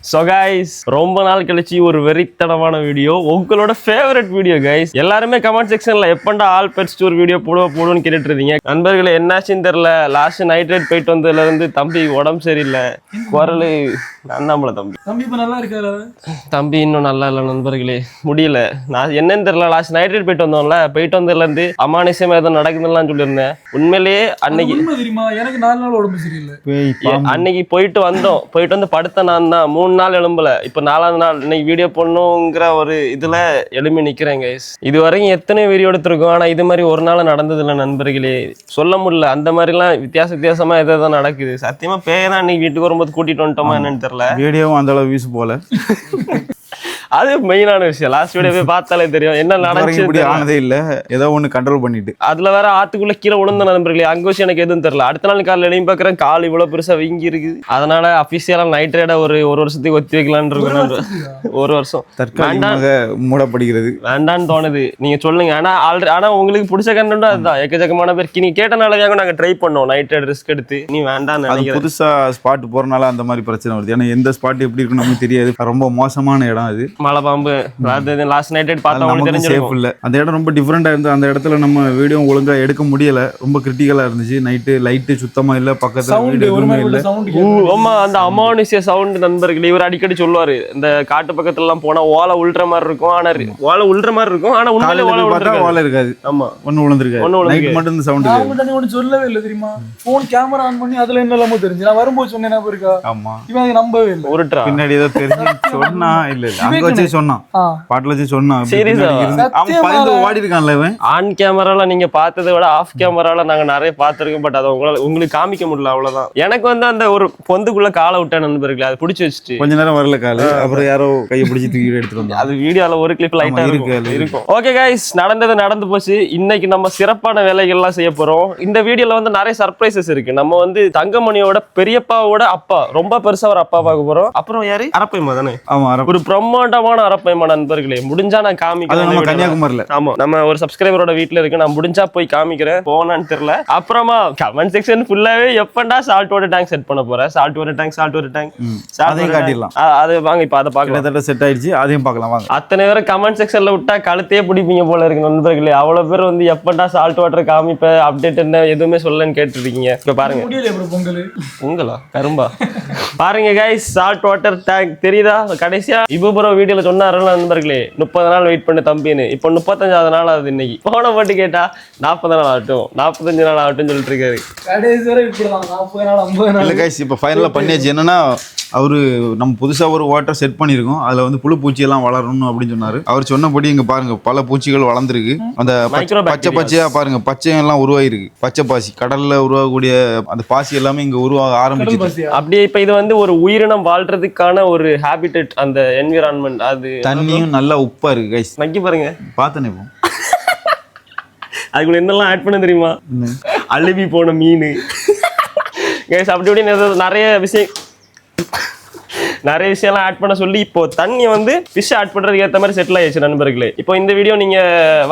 So guys, ரொம்ப நாள் கழிச்சு ஒரு வெறித்தனமான வீடியோ, உங்களோட ஃபேவரட் வீடியோ கைஸ். எல்லாருமே கமெண்ட் செக்ஷன்ல எப்பண்டா ஆல் பெட்ஸ் டூர் வீடியோ போடுவோம்னு கேட்டுட்டு இருந்தீங்க. நண்பர்களே என்னாச்சுன்னு தெரியல, லாஸ்ட் நைட் ரைட் போயிட்டு வந்ததுல இருந்து தம்பி உடம்பு சரியில்லை, குரல் நம்மள தம்பி இப்ப நல்லா இருக்காரு. தம்பி இன்னும் நல்லா இல்லை நண்பர்களே, முடியல. நான் என்னன்னு தெரியல, லாஸ்ட் நைட் ரைட் போயிட்டு வந்தோம்ல, போயிட்டு வந்ததுல இருந்து அமானுஷமா ஏதோ நடக்குதுன்னு சொல்லியிருந்தேன். உண்மையிலேயே அன்னைக்கு தெரியுமா, எனக்கு 4 நாள் உடம்பு சரியில்லை. அன்னைக்கு போயிட்டு வந்து படுத்த நான் தான் 3 நாள் எழும்பல. இப்ப 4ஆவது நாள் இன்னைக்கு வீடியோ போடணுங்கிற ஒரு இதுல எழுப்பி நிக்கிறேன் கைஸ். இது வரைக்கும் எத்தனை வீடியோ எடுத்திருக்கோம், ஆனா இது மாதிரி ஒரு நாள் நடந்தது இல்லை நண்பர்களே. சொல்ல முடியல, அந்த மாதிரி எல்லாம் வித்தியாசமா எதாவது நடக்குது. சத்தியமா பேயதான் இன்னைக்கு வீட்டுக்கு வரும்போது கூட்டிட்டு வந்துட்டோமா என்னன்னு தெரியல. வீடியோவும் அந்த அளவு வியூஸ் போல. அது மெயினான விஷயம். லாஸ்ட் வீடியோ போய் பார்த்தாலே தெரியும் என்ன நடந்துச்சு. இப்படி ஆனதே இல்ல, ஏதோ ஒண்ணு கண்ட்ரோல் பண்ணிட்டு. அதுல வேற ஆத்துக்குள்ள கீழே விழுந்த நண்பர்களே, அங்க வச்சு எனக்கு எதுவும் தெரியல. அடுத்த நாள் காலையில் எழுதி பாக்குறேன், கால் இவ்வளவு பெருசா வீங்கி இருக்குது. அதனால அபிஷியலா நைட் ரைட ஒரு வருஷத்துக்கு ஒத்தி வைக்கலான்னு இருக்கேன். ஒரு வருஷம் தற்காலிகமாக மூடப்படுகிறது, வேண்டான்னு தோணுது. நீங்க சொல்லுங்க. ஆனா உங்களுக்கு பிடிச்ச கண்டென்ட் அதுதான். எக்கச்சக்கமான பேர் நீங்க கேட்டனாலதான் நாங்க ட்ரை பண்ணோம் நைட் ரைட் ரிஸ்க் எடுத்து. நீ வேண்டான்னு நினைக்கிறேன். புதுசா ஸ்பாட் போறனால அந்த மாதிரி பிரச்சனை வருது. ஏன்னா எந்த ஸ்பாட் எப்படி இருக்குன்னு நமக்கு தெரியாது. ரொம்ப மோசமான இடம் அது. மலை பாம்பு லாஸ்ட் நைட் பார்த்தா உங்களுக்கு தெரிஞ்சிருக்கும். இல்ல அந்த இடம் ரொம்ப டிஃபரெண்டா இருந்து, அந்த இடத்துல நம்ம வீடியோ ஒழுங்கா எடுக்க முடியல. ரொம்ப கிரிட்டிக்கலா இருந்துச்சு. நைட்டு லைட் சுத்தமா இல்ல, பக்கத்துல வீடு எதுவுமே இல்ல. ஆமா, அந்த அமானுஷ்ய சவுண்ட் நண்பர்கள் இவர் அடிக்கடி சொல்லுவாரு. இந்த காட்டு பக்கத்துல எல்லாம் போனா ஓலை உள்ற மாதிரி இருக்கும். ஆனா ஓலை உள்ற மாதிரி இருக்கும், ஆனா உண்மையிலே ஓலை இருக்காது. ஆமா, ஒண்ணு விழுந்திருக்காது. நைட் மட்டும் இந்த சவுண்ட் நான் ஒண்ணு சொல்லவே இல்ல தெரியுமா. போன் கேமரா ஆன் பண்ணி அதுல என்னெல்லாமோ தெரிஞ்சு நான் வரும்போது சொன்னேன் இருக்கா. ஆமா, இவன் நம்பவே இல்லை. உருட்டுறா பின்னாடி ஏதோ தெரிஞ்சு சொன்னா. இல்ல அங்க வச்சு சொன்னான், பாட்டுல வச்சு சொன்னான். ஓடி இருக்கான்ல இவன். ஆன் கேமரால நீங்க பார்த்ததை விட ஆஃப் கேமரால நாங்க நிறைய பார்த்திருக்கோம். பட் அதை உங்களுக்கு காமிக்க முடியல, அவ்வளவுதான். எனக்கு வந்து அந்த ஒரு பொந்துக்குள்ள காலை விட்ட நண்பர்களே, அதை பிடிச்சி வச்சுட்டு கொஞ்ச நேரம் வரல காலு. அப்புறம் யாரோ கையை பிடிச்சி தூக்கி எடுத்துட்டு வந்தாங்க. அது வீடியோல ஒரு கிளிப் லைட்டா இருக்கும். ஓகே கைஸ், நடந்து போச்சு. இன்னைக்கு நம்ம சிறப்பான வேலைகள்லாம் செய்ய போறோம். இந்த வீடியோல வந்து நிறைய சர்ப்ரைசஸ் இருக்கு. நம்ம வந்து தங்கமணியோட பெரியப்பாவோட அப்பா, ரொம்ப பெருசா ஒரு அப்பா பார்க்க போறோம். அப்புறம் யாரு, அரப்பைமா தானே? ஆமா, ஒரு பிரம்மாண்டமான அரப்பைமா நண்பர்களே. முடிஞ்சா நான் காமிக்கிறேன். கன்னியாகுமரியில. ஆமா, நம்ம ஒரு சப்ஸ்கிரைபரோட வீட்டுல இருக்கு. நான் முடிஞ்சா போய் காமிக்கிறேன். போனான்னு தெரியல. அப்புறமா கமெண்ட் செக்ஷன் ஃபுல்லாவே எப்பண்டா சால்ட் வாட்டர் டேங்க் செட் பண்ண போறேன். சால்ட் வாட்டர் டேங்க் அதையும் காட்டிடலாம். அது வாங்க, இப்ப அதை பார்க்கலாம். செட் ஆயிடுச்சு, அதையும் பார்க்கலாம் வாங்க. அத்தனை பேரை கமெண்ட் செக்ஷன்ல விட்டா கழுத்தையே பிடிப்பீங்க போல இருக்கு நண்பர்களே. அவ்வளவு பேர் வந்து எப்பண்டா சால்ட் வாட்டர் காமிப்ப, அப்டேட் என்ன எதுவுமே சொல்லன்னு கேட்டு இருக்கீங்க. இப்ப பாருங்க, பொங்கலா கரும்பா பாருங்க கைஸ், சால்ட் வாட்டர் டேங்க் தெரியுதா? கடைசியா இப்போ வீடியோல சொன்னாரு நண்பர்களே, 30 நாள் வெயிட் பண்ண தம்பின்னு. இப்போ 35வது நாள் ஆகுது. இன்னைக்கு போன போட்டு கேட்டா 40 நாள் ஆகட்டும், 45 நாள் ஆகட்டும் சொல்லிட்டு இருக்காரு. இப்ப ஃபைனலா பண்ணியாச்சு. என்னன்னா அவரு நம்ம புதுசா ஒரு வாட்டர் செட் பண்ணிருக்கோம். அதுல வந்து புழு பூச்சி எல்லாம் வளரணும் அப்படின்னு சொன்னாரு. அவர் சொன்னபடி இங்க பாருங்க பல பூச்சிகள் வளர்ந்துருக்கு. அந்த பச்சையா பாருங்க, பச்சை எல்லாம் உருவாயிருக்கு. பச்சை பாசி, கடல்ல உருவாகக்கூடிய அந்த பாசி எல்லாமே இங்க உருவாக ஆரம்பிச்சு. அப்படியே இப்ப இது வந்து ஒரு உயிரினம் வாழ்றதுக்கான ஒரு ஹாபிட்டட், அந்த என்விரான்மெண்ட். அது தண்ணியும் நல்லா உப்பா இருக்கு கைஸ். நக்கி பாருங்க, பார்த்தனே போ. அதுக்குள்ள என்னெல்லாம் ஆட் பண்ண தெரியுமா? அழுவி போன மீன் கைஸ், அப்படி இப்படி நிறைய விஷயம்லாம் ஆட் பண்ண சொல்லி இப்போ தண்ணி வந்து ஃபிஷ் ஆட் பண்றதுக்கு ஏற்ற மாதிரி செட்டில் ஆயிடுச்சு நண்பர்களே. இப்போ இந்த வீடியோ நீங்க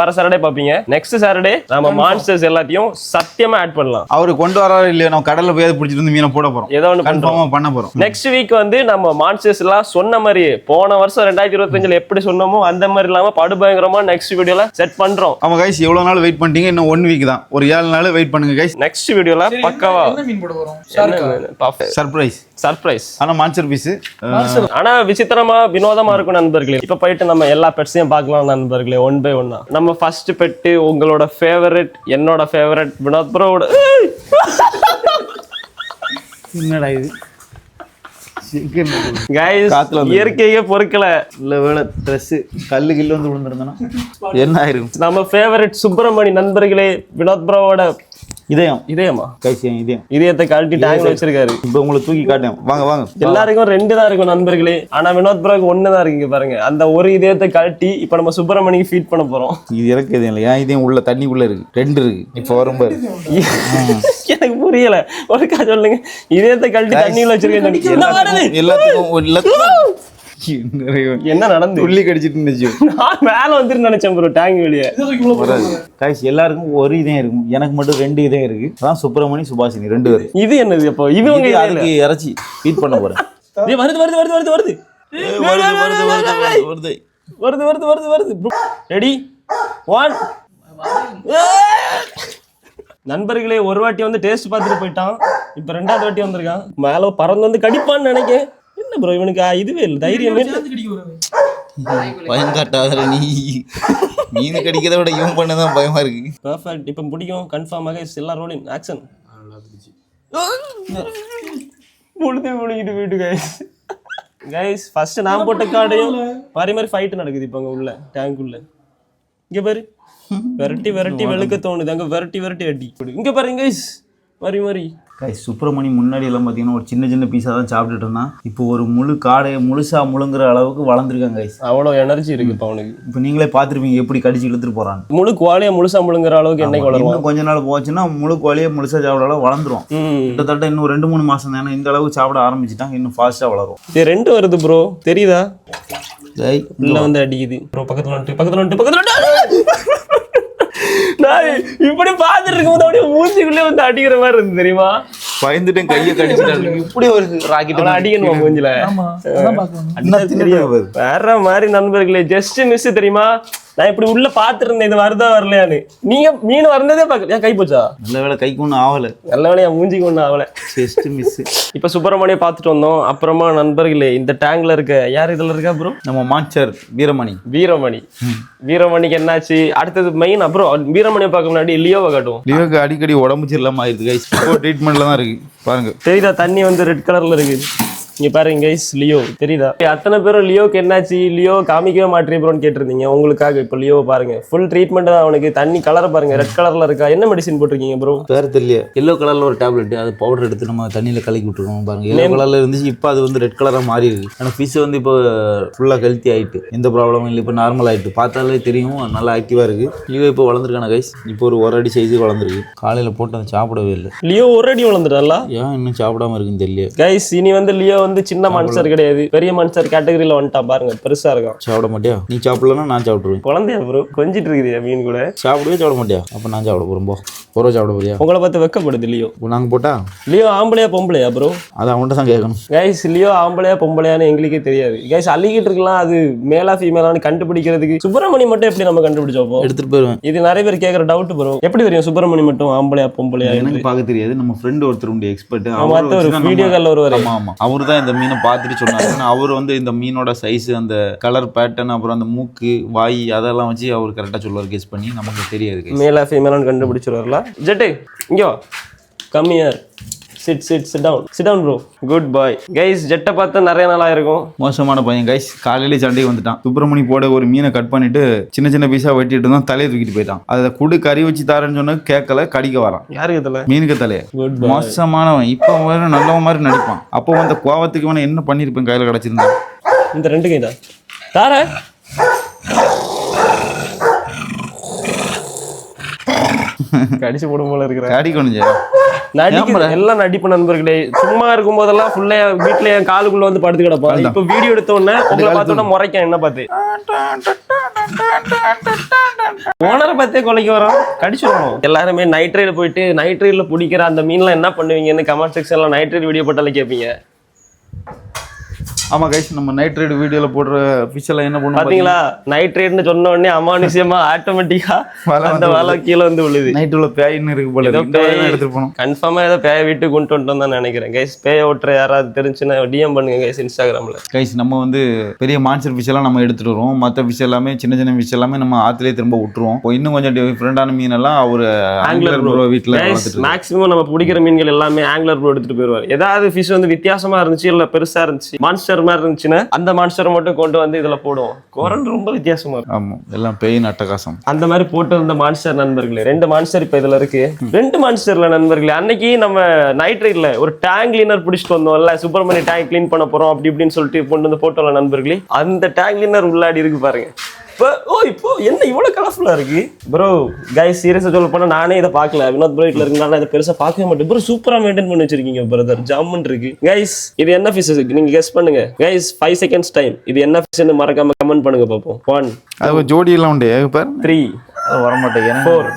வர சாட்டர்டே பாப்பீங்க. நெக்ஸ்ட் சாட்டர்டே நம்ம மான்ஸ்டர்ஸ் எல்லாத்தையும் சத்தியமா ஆட் பண்ணலாம். அவரு கொண்டு வராரு இல்லையா, நம்ம கடல்ல போய் பிடிச்சிட்டு வந்து மீனை போட போறோம். ஏதோ ஒன்று கன்ஃபார்மா பண்ண போறோம். நெக்ஸ்ட் வீக் வந்து நம்ம மான்ஸ்டர்ஸ் எல்லாம் சொன்ன மாதிரியே போன வருஷம் 2025 எப்படி சொன்னோமோ அந்த மாதிரி இல்லாம படுபயங்கரமா நெக்ஸ்ட் வீடியோல செட் பண்றோம். ஆமா கைஸ், எவ்வளவு நாள் வெயிட் பண்ணிட்டீங்க? இன்னும் 1 வீக் தான், ஒரு 7 நாள் வெயிட் பண்ணுங்க கைஸ். நெக்ஸ்ட் வீடியோல பக்காவா சர்ப்ரைஸ். ஆனா மான்ஸ்டர் பீஸ், ஆனா விசித்திரமா வினோதமா இருக்கும் நண்பர்களே. இப்ப போயிட்டு நம்ம எல்லா பெட்ஸையும் பார்க்கலாம் நண்பர்களே, ஒன் பை ஒன்னா. நம்ம ஃபர்ஸ்ட் பெட்டு உங்களோட ஃபேவரட், என்னோட ஃபேவரட் வினோத் ப்ரோவோட. என்னடா இது கைஸ், இயற்கையே பொறுக்கல. இல்ல வேலை ட்ரெஸ் கல்லு கில்லு வந்து விழுந்திருந்தா என்ன ஆயிருக்கும்? நம்ம ஃபேவரட் சுப்பிரமணி நண்பர்களே, வினோத் ப்ரோவோட இதயமா கைஸ், இதயத்தை கழட்டி டேங்க்ல வச்சிருக்காரு. இப்ப உங்களுக்கு தூக்கி காட்டேன், வாங்க. எல்லாருக்கும் 2 தான் இருக்கும் நண்பர்களே, ஆனா வினோத் ப்ரோக்கு 1 தான் இருக்கு. பாருங்க, அந்த ஒரு இதயத்தை கழட்டி இப்ப நம்ம சுப்பிரமணிக்கு ஃபீட் பண்ண போறோம். இது எனக்கு இதயம் இல்லை, ஏன் இதயம் உள்ள தண்ணி உள்ள இருக்கு, 2 இருக்கு. இப்ப வரும்போது எனக்கு புரியல, ஒருக்கா சொல்லுங்க. இதயத்தை கழட்டி தண்ணியில வச்சிருக்கேன். எல்லாத்துக்கும் என்ன நடந்து உள்ளி கடிச்சிட்டு இருந்துச்சு. நான் மேல வந்துட்டு நினைச்சேன் ப்ரோ, டேங்க் வெளியே. கைஸ், எல்லாருக்கும் ஒரு இதயம் இருக்கும், எனக்கு மட்டும் 2 இதயம் இருக்கு. அதான் சுப்பிரமணி சுபாஷினி 2 பேர். இது என்னது? அப்போ இவங்க அதுக்கு இறச்சி ஃபீட் பண்ண போறேன். டேய் வருது வருது வருது வருது வருது வருது வருது வருது வருது. ரெடி 1. நண்பர்களே, ஒரு வாட்டி வந்து டேஸ்ட் பார்த்துட்டு போயிட்டான். இப்போ 2வது வாட்டி வந்திருக்கான். மேலே பறந்து வந்து கடிப்பான்னு நினைக்கேன். என்ன ப்ரோ இவனுக்கு இதுவே இல்லை, தைரியமே பயம் காட்டாத நீ. மீன் கடிக்கிறத விட இவன் பண்ணதான் பயமா இருக்கு. பர்ஃபெக்ட். இப்போ பிடிக்கும் கன்ஃபார்மாக. எல்லா ரோலிங் ஆக்ஷன். முழுது முழுகிட்டு போயிட்டு கைஸ். ஃபர்ஸ்ட் நான் போட்ட கார்டையும் மாதிரி மாதிரி ஃபைட் நடக்குது இப்போ அங்கே உள்ள டேங்க் உள்ள. இங்கே பாரு, விரட்டி விரட்டி வெளுக்க தோணுது. அங்கே விரட்டி விரட்டி அடி. இங்கே பாருங்க கைஸ், மாதிரி மாதிரி கைஸ். சுப்பிரமணி முன்னாடி எல்லாம் பார்த்தீங்கன்னா ஒரு சின்ன சின்ன பீஸாக தான் சாப்பிட்டுட்டு இருந்தான். இப்போ ஒரு முழு காடையை முழுசா முழுங்குற அளவுக்கு வளர்ந்துருக்காங்க கைஸ். அவ்வளோ எனர்ஜி இருக்கு இப்போ அவனுக்கு. இப்போ நீங்களே பார்த்துருப்பீங்க எப்படி கடிச்சு இழுத்துட்டு போறான். முழு கோழியை முழுசா முழுங்குற அளவுக்கு என்னைக்கு வளரும். இன்னும் கொஞ்ச நாள் போச்சுன்னா முழு கோழியை முழுசா சாப்பிட அளவு வளர்ந்துரும். கிட்டத்தட்ட இன்னும் 2-3 மாசம் தானே இந்த அளவுக்கு சாப்பிட ஆரம்பிச்சுட்டாங்க. இன்னும் ஃபாஸ்டா வளரும். இது 2 வருது ப்ரோ, தெரியுதா? உள்ள வந்து அடிக்குது ப்ரோ. பக்கத்துல வந்துட்டு பக்கத்துல வந்துட்டு பக்கத்துல வந்துட்டு நான் இப்படி பார்த்துட்டு இருக்கும்போது அப்படியே மூஞ்சிக்குள்ளே வந்து அடிக்கிற மாதிரி இருந்து தெரியுமா? பயந்துட்டேன், கையை கடிச்சிட்டாங்க. இப்படி ஒரு ராக்கெட் அடிக்கணுமா மூஞ்சில? வேற மாதிரி நண்பர்களே, ஜஸ்ட் மிஸ் தெரியுமா? நான் இப்படி உள்ள பாத்துட்டு இருந்தேன் இது வருதா வரலையான்னு. நீங்க மீன் வரந்ததே பார்க்கல. ஏன் கை போச்சா? நல்ல வேலை கைக்கு ஒன்றும் ஆகலை. நல்ல வேலையா மூஞ்சிக்கு ஒன்றும் ஆகலை. Just miss. இப்போ சுப்பிரமணியை பார்த்துட்டு வந்தோம். அப்புறமா நண்பர்களே, இந்த டேங்க்ல இருக்க யார் இதுல இருக்கா ப்ரோ? நம்ம மாஸ்டர் வீரமணி. வீரமணிக்கு என்னாச்சு அடுத்தது மெயின்? அப்புறம் வீரமணியை பார்க்க முன்னாடி லியோவை காட்டுவோம். லியோக்கு அடிக்கடி உடம்பு சரியில்லாம ஆயிடுது கைஸ். ட்ரீட்மெண்ட்ல தான் இருக்கு பாருங்க. தெரியுதா? தண்ணி வந்து ரெட் கலர்ல இருக்கு. இங்க பாருங்க கைஸ், லியோ தெரியுதா? அத்தனை பேரும் லியோக்கு என்னாச்சு, லியோ காமிக்கவே மாட்டேன் ப்ரோன்னு கேட்டிருந்தீங்க. உங்களுக்காக இப்போ லியோ பாருங்க, ஃபுல் ட்ரீட்மெண்ட் தான் அவனுக்கு. தண்ணி கலரை பாருங்க, ரெட் கலர்ல இருக்கா. என்ன மெடிசின் போட்டிருக்கீங்க ப்ரோ? பேர் தெரியல. எல்லோ கலர்ல ஒரு டேப்லெட், அது பவுடர் எடுத்து நம்ம தண்ணியில கலக்கி விட்டுருக்கோம் பாருங்க. எல்லோ கலர்ல இருந்துச்சு, இப்போ அது வந்து ரெட் கலரா மாறி இருக்கு. ஆனால் ஃபிஷ் வந்து இப்போ ஃபுல்லா ஹெல்த்தி ஆயிட்டு, எந்த ப்ராப்ளமும் இல்லை. இப்போ நார்மல் ஆயிட்டு, பார்த்தாலே தெரியும் நல்லா ஆக்டிவா இருக்கு. லியோ இப்போ வளர்ந்துருக்கான கைஸ். இப்போ ஒரு அடி சைஸுக்கு வளர்ந்துருக்கு. காலையில போட்டு அதை சாப்பிடவே இல்லை. லியோ ஒரு அடி வளர்ந்துட்டான்ல. ஏன் இன்னும் சாப்பிடாம இருக்குன்னு தெரியல கைஸ். இனி வந்து லியோ வந்து சின்ன மான்ஸ்டர் கிடையாது, பெரிய மான்ஸ்டர் கேட்டகரியில வந்துட்டான் பாருங்க. பெருசா இருக்கும். சாப்பிட மாட்டியா? நீ சாப்பிடலன்னா நான் சாப்பிடுவேன். குழந்தையா ப்ரோ கொஞ்சிட்டு இருக்குது மீன் கூட. சாப்பிடவே சாப்பிட மாட்டியா? அப்ப நான் சாப்பிட போறோம். பொறவை சாப்பிட போறியா? உங்களை பார்த்து வெக்கப்படுது லியோ. நாங்க போட்டா லியோ ஆம்பளையா பொம்பளையா ப்ரோ? அது அவன்கிட்ட தான் கேட்கணும் கைஸ். லியோ ஆம்பளையா பொம்பளையான்னு எங்களுக்கே தெரியாது கைஸ். அள்ளிக்கிட்டு இருக்கலாம், அது மேலா ஃபீமேலான்னு கண்டுபிடிக்கிறதுக்கு சுப்பிரமணி மட்டும் எப்படி நம்ம கண்டுபிடிச்சோம்? எடுத்துட்டு போயிருவேன். இது நிறைய பேர் கேட்கற டவுட் ப்ரோ. எப்படி தெரியும் சுப்பிரமணி மட்டும் ஆம்பளையா பொம்பளையா? எனக்கு பார்க்க தெரியாது. நம்ம ஃப்ரெண்ட் ஒருத்தர் உண்டு, எக்ஸ்பர்ட். ஒரு வீடியோ கால்ல வருவாரு. ஆமா, அவரு தான் இந்த மீனை பார்த்துட்டு சொன்னாரு. அவர் வந்து இந்த மீனோட சைஸ், அந்த கலர் பேட்டர்ன், அப்புறம் அந்த மூக்கு வாய் அதெல்லாம் வச்சு அவர் கரெக்டா சொல்லுவார். கெஸ் பண்ணி நமக்கு தெரியாது மேலா ஃபீமேலான்னு கண்டுபிடிச்சிருவார்ல. ஜெட்டு இங்க வா, come here. sit down bro. Good boy guys. ஜெட்டை பார்த்து நிறைய நாள் ஆயிருக்கும். மோசமான பையன் கைஸ். காலையிலே சண்டைக்கு வந்துட்டான். சுப்பிரமணி போட ஒரு மீனை கட் பண்ணிட்டு சின்ன சின்ன பீஸா வெட்டிட்டு இருந்தான். தலையை தூக்கிட்டு போயிட்டான். அதை குடு கறி வச்சு தாரேன்னு சொன்னா கேட்கல, கடிக்க வரான். யாருக்கு தலை? மீனுக்கு தலையை. மோசமானவன். இப்போ வேற நல்லவன் மாதிரி நடிப்பான். அப்போ அந்த கோவத்துக்கு வேணா என்ன பண்ணிருப்பேன் கையில கிடைச்சிருந்தான். இந்த 2 கைதா தார கடிச்சு போடும் போல இருக்கிற. கடிக்கணும் எல்லாம் நடிப்பு நண்பர்களே. சும்மா இருக்கும் போதெல்லாம் ஃபுல்லா வீட்டுல என் காலுக்குள்ள வந்து படுத்து கிடப்பான். இப்ப வீடியோ எடுத்த உடனே உங்களை பார்த்தோன்னா முறைக்க என்ன பார்த்து ஓனரை பார்த்தே கொலைக்கு வரோம், கடிச்சிடணும். எல்லாருமே நைட்ரைல போயிட்டு நைட்ரைல பிடிக்கிற அந்த மீன்லாம் என்ன பண்ணுவீங்கன்னு கமெண்ட் செக்ஷன்ல நைட்ரைட் வீடியோ போட்டாலே கேட்பீங்க. ஆமா கைஸ், நம்ம நைட்ரேட் வீடியோல போடுற ஃபிஷ் எல்லாம் என்ன பண்ணுவோம் பாத்தீங்களா? நைட்ரேட்னு சொன்ன உடனே அமானுஷ்யமா ஆட்டோமேட்டிக்கா அந்த வலை கீழே வந்து விழுது. நைட்டுல பேயின்னு இருக்கு போல. எடுத்துட்டு போனோம். கன்ஃபார்மா ஏதோ பேய வீட்டுக்கு கொண்டு வந்துட்டோம் தான் நினைக்கிறேன் கைஸ். பேய ஓட்டுற யாராவது தெரிஞ்சுன்னா டிஎம் பண்ணுங்க கைஸ் இன்ஸ்டாகிராம்ல. கைஸ், நம்ம வந்து பெரிய மான்ஸ்டர் ஃபிஷ் எல்லாம் நம்ம எடுத்துட்டு வருவோம். மற்ற ஃபிஷ் எல்லாமே சின்ன சின்ன ஃபிஷ் எல்லாமே நம்ம ஆத்திலே திரும்ப விட்டுருவோம். இன்னும் கொஞ்சம் டிஃப்ரெண்டான மீன் எல்லாம் அவரு ஆங்கிலர் ப்ரோ வீட்டுல மேக்ஸிமம் நம்ம பிடிக்கிற மீன்கள் எல்லாமே ஆங்கிலர் ப்ரோ எடுத்துட்டு போயிருவாரு. ஏதாவது ஃபிஷ் வந்து வித்தியாசமா இருந்துச்சு இல்ல பெருசா இருந்துச்சு மான்ஸ்டர் மாதிரி இருந்துச்சுன்னா அந்த மான்ஸ்டர் மட்டும் கொண்டு வந்து இதுல போடுவோம். குரல் ரொம்ப வித்தியாசமா இருக்கும். ஆமா, எல்லாம் பேயின் அட்டகாசம். அந்த மாதிரி போட்டு இருந்த மான்ஸ்டர் நண்பர்களே. 2 மான்ஸ்டர் இப்ப இதுல இருக்கு. 2 மான்ஸ்டர்ல நண்பர்களே, அன்னைக்கு நம்ம நைட்ரைட்ல ஒரு டேங்க் கிளீனர் பிடிச்சிட்டு வந்தோம்ல. சுப்பிரமணி டேங்க் கிளீன் பண்ண போறோம் அப்படி இப்படின்னு சொல்லிட்டு கொண்டு வந்து போட்டோம்ல நண்பர்களே. அந்த டேங்க் கிளீனர் உள்ளாடி இருக்கு பாருங்க. இப்போ என்ன இவ்வளவு கலர்ஃபுல்லா இருக்கு ப்ரோ? கைஸ் சீரியஸா சொல்ல போனா நானே இதை பார்க்கல. வினோத் ப்ரோ வீட்டுல இருக்கனால இதை பெருசா பார்க்கவே மாட்டேன். ப்ரோ சூப்பரா மெயின்டைன் பண்ணி வச்சிருக்கீங்க பிரதர். ஜாமன் இருக்கு. கைஸ் இது என்ன ஃபிஷ் நீங்க கெஸ் பண்ணுங்க. Guys 5 seconds time. இது என்ன ஃபிஷ்னு மறக்காம கமெண்ட் பண்ணுங்க பாப்போம். 1 அது ஜோடி எல்லாம் உண்டு. 3 வர மாட்டேங்க. 4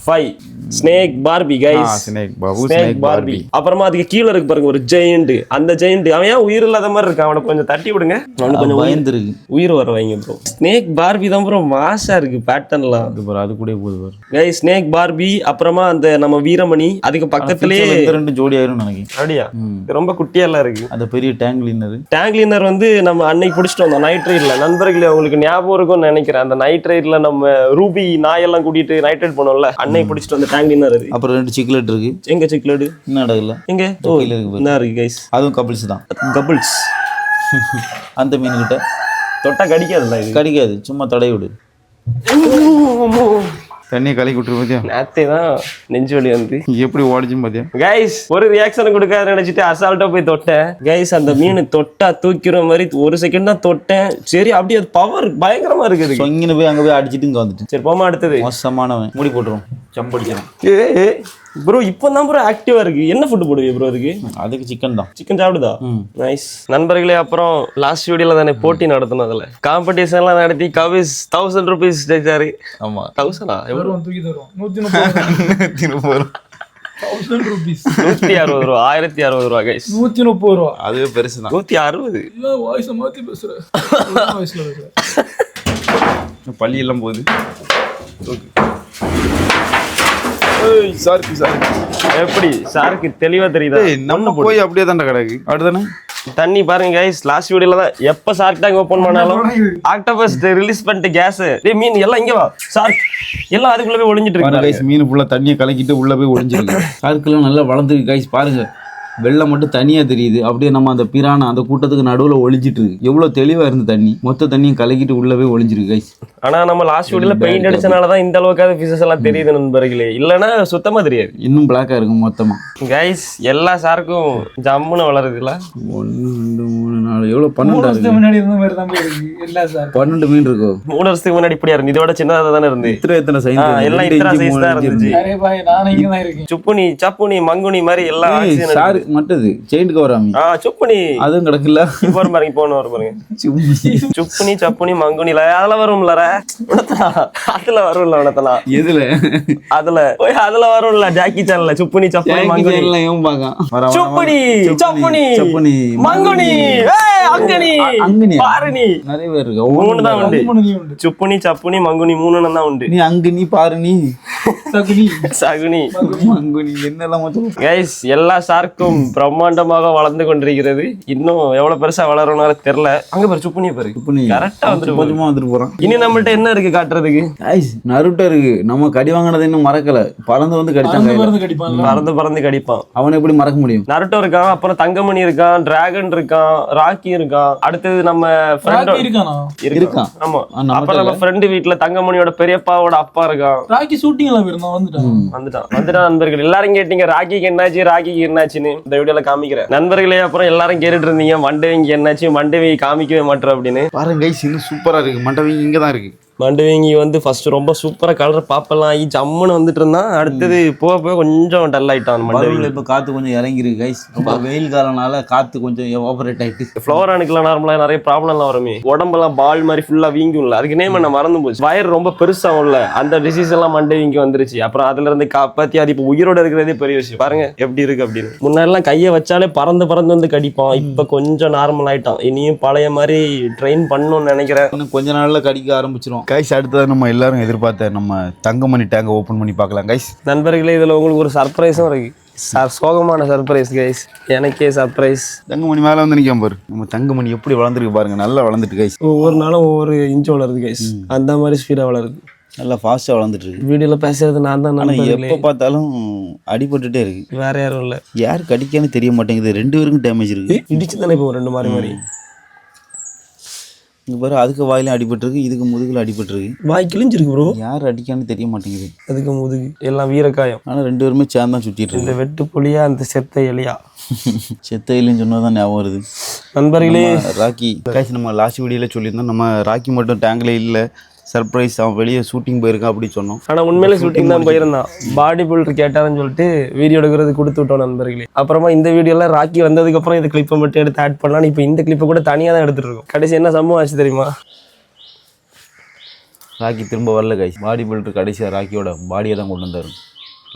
5 snake Barbie guys. Snake Babu snake Barbie. அப்புறமா அதுக்கு கீழே இருக்கு பாருங்க ஒரு ஜெயண்ட். அந்த ஜெயண்ட் அவன் ஏன் உயிர் இல்லாத மாதிரி இருக்கு, அவனை கொஞ்சம் தட்டி விடுங்க, அவனுக்கு கொஞ்சம் பயந்துருக்கு. உயிர் வர வைங்க ப்ரோ. ஸ்னேக் பார்பி தான் ப்ரோ மாசா இருக்கு பேட்டர்ன்லாம். அது கூட போகுது கைஸ் ஸ்னேக் பார்பி. அப்புறமா அந்த நம்ம வீரமணி அதுக்கு பக்கத்துலயே 2 ஜோடி ஆயிரும் நினைக்கிறேன். அப்படியா? ரொம்ப குட்டியா எல்லாம் இருக்கு. அந்த பெரிய டேங்க் கிளீனர். டேங்க் கிளீனர் வந்து நம்ம அன்னைக்கு பிடிச்சிட்டு வந்தோம் நைட் ரைட்ல. நண்பர்களே உங்களுக்கு ஞாபகம் இருக்கும்னு நினைக்கிறேன், அந்த நைட் ரைட்ல நம்ம ரூபி நாயெல்லாம் கூட்டிட்டு நைட் ரைட் போனோம்ல, அன்னைக்கு பிடிச்சிட்டு வந்த டேங்க் கிளீனர் இருக்கு. அப்புறம் 2 சிக்லெட் இருக்கு. எங்க சிக்லெட் இன்னும் இடத்துல எங்க? ஓ என்ன இருக்கு கைஸ்? அதுவும் கபிள்ஸ் தான். கபிள்ஸ். அந்த மீன் கிட்ட தொட்டா கடிக்காதுல்ல இது? கடிக்காது, சும்மா தடை விடு. தண்ணியை கலக்கி விட்டுரு பாத்தியா? நேத்தே தான் நெஞ்சு வலி வந்து எப்படி ஓடிச்சுன்னு பாத்தியா? கைஸ் ஒரு ரியாக்ஷன் கொடுக்காத நினைச்சிட்டு அசால்ட்டா போய் தொட்டேன். கைஸ் அந்த மீன் தொட்டா தூக்கிற மாதிரி ஒரு செகண்ட் தான் தொட்டேன். சரி அப்படியே அது பவர் பயங்கரமா இருக்குது. சொங்கின்னு போய் அங்க போய் அடிச்சிட்டு இங்க வந்துட்டு. சரி போமா அடுத்தது. மோசமானவன் மூடி போட்டுரும், சம்படிச்சிடும். ப்ரோ இப்போ தான் ப்ரோ ஆக்டிவா இருக்கு. என்ன ஃபுட் போடுவீங்க ப்ரோ அதுக்கு? அதுக்கு சிக்கன் தான். சிக்கன் சாப்பிடுதா? நைஸ். நண்பர்களே அப்புறம் லாஸ்ட் வீடியோல தானே போட்டி நடத்தணும், அதுல காம்படிஷன்லாம் நடத்தி கவிஸ் 1000 rupees ஜெயிச்சாரு. ஆமா 1000 தருவோம், தூக்கி தருவோம். 130 1000 rupees. 160 ரூபா. 1060 ரூபா கைஸ். 130 ரூபா. அதுவே பெருசு தான். 160. இல்ல வாய்ஸ் மாத்தி பேசுற. வாய்ஸ்ல பேசுற. பள்ளி எல்லாம் போகுது. எப்படி சாருக்கு தெளிவா தெரியுதா? நம்ம போய் அப்படியே தான்டா கிடக்கு. அப்படிதானே தண்ணி பாருங்க கைஸ். லாஸ்ட் வீடியோல தான் எப்ப ஷார்க் டேங்க் ஓபன் பண்ணாலும் ஆக்டோபஸ் ரிலீஸ் பண்ணிட்டு கேஸ் மீன் எல்லாம் இங்க வா ஷார்க் எல்லாம் அதுக்குள்ள போய் ஒளிஞ்சிட்டு இருக்கு. கைஸ் மீன் ஃபுல்லா தண்ணியை கலக்கிட்டு உள்ள போய் ஒளிஞ்சிருக்கு. ஷார்க்கெல்லாம் நல்லா வளர்ந்துருக்கு கைஸ். பாருங்க வெள்ளம் மட்டும் தனியா தெரியுது. அப்படியே நம்ம அந்த பிரான அந்த கூட்டத்துக்கு நடுவுல ஒளிஞ்சிட்டு இருக்கு. எவ்வளவு தெளிவா இருந்து தண்ணி மொத்த தண்ணியும் கலக்கிட்டு உள்ள போய் ஒளிஞ்சிருக்கு கைஸ். ஆனா நம்ம லாஸ்ட் வீடியோல பெயிண்ட் அடிச்சனாலதான் இந்த அளவுக்காவது ஃபிஷஸ் எல்லாம் தெரியுது நண்பர்களே, இல்லைன்னா சுத்தமா தெரியாது. இன்னும் பிளாக்கா இருக்கும் மொத்தமா. கைஸ் எல்லா ஷார்க்கும் ஜம்முன்னு வளருதுல. 1 2 3 4 எவ்வளவு 12 இருக்கு. முன்னாடி இருந்த மாதிரி தான் இருக்கு எல்லா சார். 12 மீன் இருக்கும். 3 வருஷத்துக்கு முன்னாடி இப்படியா இருந்து, இதோட சின்னதா தானே இருந்து. எத்தனை சைஸ் எல்லாம் இத்தனை சைஸ் தான் இருந்துச்சு. அரே பாய் நான் இங்க தான் இருக்கேன். சுப்புனி சப்புனி மங்குனி மாதிரி எல்லாம் ஆக்சிஜன் ஷார்க் மட்டுது செயின்க்கு வராமி. சுப்புனி அதுவும் கிடக்குல்ல. இப்போ பாருங்க போன வர பாருங்க. சுப்புனி சப்புனி மங்குனில அதெல்லாம் வரும்ல. அதுல வரும்ல உனத்தலாம். எதுல? அதுல போய் அதுல வரும்ல ஜாக்கி சான்ல சுப்புனி சப்புனி மங்குனி எல்லாம் ஏன் பாக்க. சுப்புனி சப்புனி சப்புனி மங்குனி அங்கனி அங்கனி பாருனி நிறைய பேர் இருக்கு. மூணு தான் உண்டு. சுப்புனி சப்புனி மங்குனி 3 தான் உண்டு. நீ அங்கனி பாருனி சகுனி சகுனி மங்குனி என்னெல்லாம் மொத்தம். கைஸ் எல்லா ஷார்க்கும் பிரம்மாண்டமாக வளர்ந்து கொண்டிருக்கிறது. இன்னும் எவ்வளவு பெருசா வளரணும்னு தெரியல. அங்க பாரு சுப்புனி பாரு கரெக்டா வந்துட்டு கொஞ்சமா வந்துட்டு போறான். இனி நம்மள்ட்ட என்ன இருக்கு காட்டுறதுக்கு? கைஸ் நருட்டோ இருக்கு. நம்ம கடி வாங்கினது இன்னும் மறக்கல. பறந்து வந்து கடிச்சாங்க. பறந்து கடிப்பான். அவனை எப்படி மறக்க முடியும்? நருட்டோ இருக்கான், அப்புறம் தங்கமணி இருக்கான், டிராகன் இருக்கான், ராக்கி இருக்கான். அடுத்தது நம்ம இருக்கான். ஆமா அப்புறம் நம்ம ஃப்ரெண்டு வீட்டுல தங்கமணியோட பெரியப்பாவோட அப்பா இருக்கான். ராக்கி ஷூட்டிங்ல வந்துட்டான் நண்பர்கள். எல்லாரும் கேட்டீங்க ராக்கிக்கு என்னாச்சுன்னு இந்த வீடியோல காமிக்கிறேன் நண்பர்களே. அப்புறம் எல்லாரும் கேட்டுட்டு இருந்தீங்க மண்டவிங்க என்னாச்சு, மண்டவி காமிக்கவே மாட்டேன் அப்படின்னு. பாருங்க கைஸ் இன்னும் சூப்பரா இருக்கு. மண்டவிங்க இங்கதான் இருக்கு. மண்டவிங்கி வந்து ஃபர்ஸ்ட் ரொம்ப சூப்பரா கலர் பாப்பெல்லாம் ஆகி ஜம்முன்னு வந்துட்டு இருந்தான். அடுத்தது போக கொஞ்சம் டல் ஆயிட்டான் மண்டவிங்கி. இப்ப காத்து கொஞ்சம் இறங்கி இருக்கு கைஸ். ரொம்ப வெயில் காலனால காத்து கொஞ்சம் எவாபரேட் ஆயிட்டு. ஃப்ளோரானுக்குலாம் நார்மலா நிறைய ப்ராப்ளம்லாம் வருமே. உடம்பெல்லாம் பால் மாதிரி ஃபுல்லா வீங்கும்ல, அதுக்கு நேம் என்ன மறந்து போச்சு. வயர் ரொம்ப பெருசாகும்ல, அந்த டிசீஸ் எல்லாம் மண்டவிங்கி வந்துருச்சு. அப்புறம் அதுல இருந்து காப்பாத்தி அது இப்போ உயிரோட இருக்கிறதே பெரிய விஷயம். பாருங்க எப்படி இருக்கு அப்படின்னு. முன்னாடிலாம் கையை வச்சாலே பறந்து வந்து கடிப்பான். இப்ப கொஞ்சம் நார்மல் ஆயிட்டான். இனியும் பழைய மாதிரி ட்ரெயின் பண்ணணும்னு நினைக்கிறேன். இன்னும் கொஞ்ச நாள்ல கடிக்க ஆரம்பிச்சிரும். கைஸ் அடுத்தது நம்ம எல்லாரும் எதிர்பார்த்த நம்ம தங்கமணி டேங்கை ஓபன் பண்ணி பார்க்கலாம் கைஸ். நண்பர்களே இதுல உங்களுக்கு ஒரு சர்ப்ரைஸும் இருக்கு. சோகமான சர்ப்ரைஸ் கைஸ். எனக்கே சர்ப்ரைஸ். தங்கமணி மேல வந்து நிற்காம பாரு. நம்ம தங்கமணி எப்படி வளர்ந்துருக்கு பாருங்க. நல்லா வளர்ந்துட்டு கைஸ். ஒவ்வொரு நாளும் ஒவ்வொரு இன்ச் வளருது கைஸ். அந்த மாதிரி ஸ்பீடா வளருது. நல்லா ஃபாஸ்டா வளர்ந்துட்டு இருக்கு. வீடியோல பேசுறது நான் தான். ஆனா எப்ப பார்த்தாலும் அடிபட்டுட்டே இருக்கு. வேற யாரும் இல்ல. யாரு கடிக்கான்னு தெரிய மாட்டேங்குது. 2 பேருக்கும் டேமேஜ் இருக்கு. இடிச்சு தானே இப்போ 2 மாதிரி இங்க பாரு. அதுக்கு வாயிலும் அடிபட்டிருக்கு, இதுக்கு முதுகுல அடிபட்டிருக்கு. வாய் கிழிஞ்சிருக்கு ப்ரோ. யார் அடிக்கான்னு தெரிய மாட்டேங்குது. அதுக்கு முதுகு எல்லாம் வீரக்காயம். ஆனா 2 பேருமே சேர்ந்து தான் சுத்திட்டு இருக்கு. இந்த வெட்டு புலியா அந்த செத்த எலியா? செத்த எலின்னு சொன்னதான் ஞாபகம் வருது. நண்பர்களே ராக்கி கைஸ் நம்ம லாஸ்ட் வீடியோல சொல்லியிருந்தோம் நம்ம ராக்கி மட்டும் டேங்க்ல இல்ல, சர்ப்ரைஸ் அவன் வெளியே ஷூட்டிங் போயிருக்கான் அப்படி சொன்னோம். ஆனா உண்மையிலே ஷூட்டிங் தான் போயிருந்தான். பாடி பில்டர் கேட்டாருன்னு சொல்லிட்டு வீடியோ எடுக்கிறது கொடுத்து விட்டோம் நண்பர்களே. அப்புறமா இந்த வீடியோல ராக்கி வந்ததுக்கு அப்புறம் இந்த கிளிப்பை மட்டும் எடுத்து ஆட் பண்ணலாம். இப்போ இந்த கிளிப்பை கூட தனியா தான் எடுத்துட்டு இருக்கோம். கடைசி என்ன சம்பவம் ஆச்சு தெரியுமா? ராக்கி திரும்ப வரல கைஸ். பாடி பில்டர் கடைசியாக ராக்கியோட பாடியை தான் கொண்டு வந்தார்.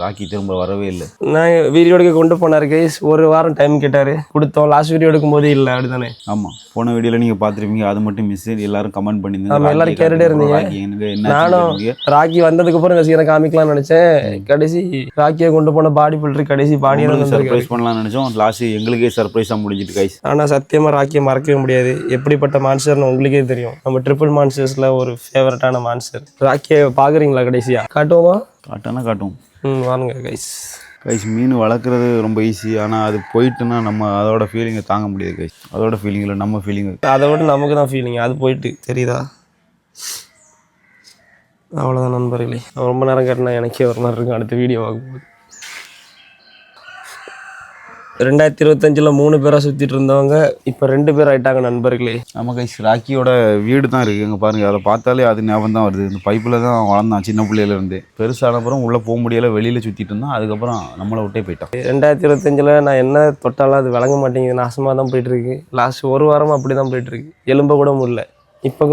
ராக்கி திரும்ப வரவே இல்லை. நான் வீடியோ எடுக்க கொண்டு போனார் கைஸ். ஒரு வாரம் டைம் கேட்டார், கொடுத்தோம். லாஸ்ட் வீடியோ எடுக்கும் போதே இல்லை, அப்படிதானே? ஆமாம், போன வீடியோவில் நீங்கள் பார்த்துருப்பீங்க. அது மட்டும் மிஸ். எல்லாரும் கமெண்ட் பண்ணியிருந்தீங்க. நம்ம எல்லாரும் கேட்டுட்டே இருந்தீங்க. நானும் ராக்கி வந்ததுக்கு அப்புறம் ரசிகரை காமிக்கலாம்னு நினைச்சேன். கடைசி ராக்கியை கொண்டு போன பாடி பில்டர் கடைசி பாடியை சர்ப்ரைஸ் பண்ணலாம்னு நினைச்சோம். லாஸ்ட் எங்களுக்கே சர்ப்ரைஸாக முடிஞ்சிட்டு கைஸ். ஆனால் சத்தியமாக ராக்கியை மறக்கவே முடியாது. எப்படிப்பட்ட மான்ஸ்டர்னு உங்களுக்கே தெரியும். நம்ம ட்ரிபிள் மான்ஸ்டர்ஸில் ஒரு ஃபேவரட்டான மான்ஸ்டர். ராக்கியை பார்க்குறீங்களா? கடைசியாக காட்டுவோமா? காட்டும். வாங்க கைஸ். மீன் வளர்க்குறது ரொம்ப ஈஸி. ஆனால் அது போயிட்டுன்னா நம்ம அதோட ஃபீலிங்கை தாங்க முடியாது கைஸ். அதோட ஃபீலிங்கில் நம்ம ஃபீலிங், அதை விட நமக்கு தான் ஃபீலிங். அது போயிட்டு தெரியுதா? அவ்வளோதான் நண்பர்களே. ரொம்ப நேரம் கேட்டனா எனக்கே ஒரு மாதிரி இருக்கும். அடுத்த வீடியோ ஆகும்போது 2025 3 பேராக சுற்றிட்டு இருந்தவங்க இப்போ 2 பேர் ஆகிட்டாங்க நண்பர்களே. நம்ம கைஸ் ராக்கியோட வீடு தான் இருக்குது. இங்கே பாருங்கள், அதை பார்த்தாலே அது ஞாபகம் தான் வருது. இந்த பைப்பில் தான் வளர்ந்தான் சின்ன பிள்ளையிலேருந்து. பெருசான அப்புறம் உள்ளே போக முடியலை, வெளியில் சுற்றிட்டு இருந்தான். அதுக்கப்புறம் நம்மளை விட்டே போயிட்டான். 2025 நான் என்ன தொட்டாலும் அது விளங்க மாட்டேங்குது. நாசமாக தான் போயிட்டுருக்கு. லாஸ்ட் ஒரு வாரமாக அப்படி தான் போயிட்டுருக்கு. எலும்ப கூட முடியல. இப்போ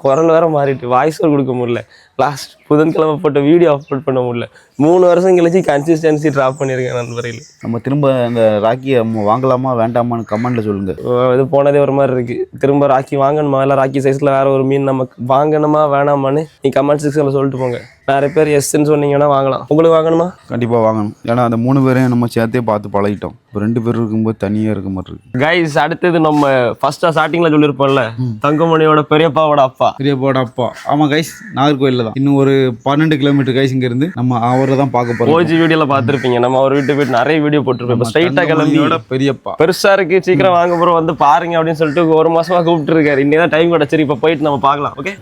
குரல் வேறு மாறிட்டு வாய்ஸ் கொடுக்க முடியல. லாஸ்ட் புதன்கிழமை போட்ட வீடியோ அப்லோட் பண்ண முடியல. 3 வருஷம் கழிச்சு கன்சிஸ்டன்சி ட்ராப் பண்ணியிருக்கேன் நண்பர்களே. நம்ம திரும்ப அந்த ராக்கியை வாங்கலாமா வேண்டாமான்னு கமெண்ட்டில் சொல்லுங்கள். இது போனதே ஒரு மாதிரி இருக்குது. திரும்ப ராக்கி வாங்கணுமா, இல்லை ராக்கி சைஸில் வேறு ஒரு மீன் நமக்கு வாங்கணுமா வேணாமான்னு நீ கமெண்ட் செக்ஷனில் சொல்லிட்டு போங்க. நிறைய பேர் எஸ்ன்னு சொன்னீங்கன்னா வாங்கலாம். உங்களுக்கு வாங்கணுமா? கண்டிப்பாக வாங்கணும். ஏன்னா அந்த 3 பேரையும் நம்ம சேர்த்தே பார்த்து பழகிட்டோம். இப்போ 2 பேர் இருக்கும்போது தனியாக இருக்க மாதிரி இருக்கு. கைஸ், அடுத்தது நம்ம ஃபர்ஸ்ட்டாக ஸ்டார்டிங்கில் சொல்லியிருப்போம்ல, தங்கமணியோட பெரியப்பாவோட அப்பா. ஆமாம் கைஸ், நாகர்கோயிலில் தான். இன்னும் ஒரு 12 கிலோமீட்டர் கைஸ் இங்கேருந்து. நம்ம அவரை தான் பார்க்க போகிறோம். ஓஜி வீடியோவில் பார்த்துருப்பீங்க. நம்ம அவர் வீட்டு போயிட்டு நிறைய வீடியோ போட்டிருப்போம். இப்போ ஸ்ட்ரைட்டாக கிளம்பியோட பெரியப்பா பெருசாக இருக்குது, சீக்கிரம் வாங்க போகிறோம், வந்து பாருங்க அப்படின்னு சொல்லிட்டு 1 மாசமாக கூப்பிட்டுருக்காரு. இன்னைக்கு தான் டைம் கிடச்சிரு. இப்போ போயிட்டு நம்ம பார்க்கலாம். Okay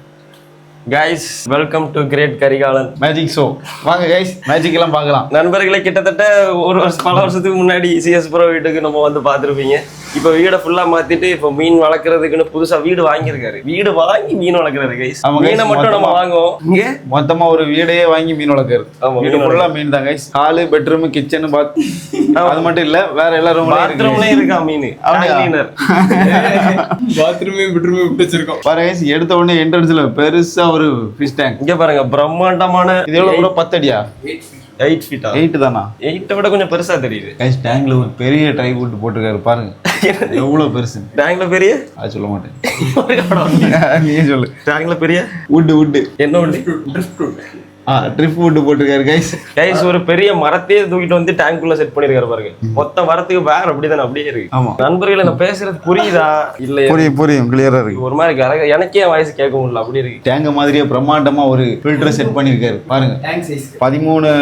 guys, welcome to great Karikalan magic show. வாங்க கைஸ், மேஜிக் எல்லாம் பார்க்கலாம். நண்பர்களை கிட்டத்தட்ட பல வருஷத்துக்கு முன்னாடி சிஎஸ் ப்ரோ வீட்டுக்கு நம்ம வந்து பார்த்துருப்பீங்க. இப்போ வீடை ஃபுல்லாக மாற்றிட்டு இப்போ மீன் வளர்க்குறதுக்குன்னு புதுசாக வீடு வாங்கியிருக்காரு. வீடு வாங்கி மீன் வளர்க்குறாரு கைஸ். மீனை மட்டும் நம்ம வாங்குவோம். இங்கே மொத்தமாக ஒரு வீடையே வாங்கி மீன் வளர்க்குறது. வீடு ஃபுல்லாக மீன் தான் கைஸ். ஹாலு, பெட்ரூம், கிச்சனு, பாத், அது மட்டும் இல்லை, வேற எல்லா பாத்ரூம்லேயும் இருக்கா மீன். கிளீனர் பாத்ரூமே பெட்ரூமே விட்டு வச்சிருக்கோம். பாருங்க கைஸ், எடுத்த உடனே என்ட்ரன்ஸ்ல பெருசா ஒரு ஃபிஷ் டேங்க். இங்க பாருங்க, பிரம்மாண்டமான. இது எவ்வளவு ப்ரோ? 10 அடியா? 8 ஃபீட்டா? 8 தானா? 8 விட கொஞ்சம் பெருசா தெரியுது. கைஸ், டேங்க்ல ஒரு பெரிய ட்ரை வுட் போட்டுருக்காரு பாருங்க. எவ்வளவு பெருசு டேங்க்ல பெரிய? அது சொல்ல மாட்டேன், நீயே சொல்லு. டேங்க்ல பெரிய வுட் என்ன வுட்? ட்ரிப் வுட் போட்டுருக்காரு கைஸ். கைஸ், ஒரு பெரிய மரத்தையே தூக்கிட்டு வந்து டேங்க்குள்ள செட் பண்ணிருக்காரு பாருங்க. மொத்த மரத்துக்கு வேற அப்படிதானே, அப்படியே இருக்கு. ஆமா நண்பர்களே, நான் பேசுறது புரியுதா இல்லையா? புரியும் கிளியரா இருக்கு. ஒரு மாதிரி எனக்கே வாய்ஸ் கேட்க முடியல, அப்படி இருக்கு. டேங்க மாதிரியே பிரம்மாண்டமா ஒரு ஃபில்டர் செட் பண்ணிருக்காரு பாருங்க. 13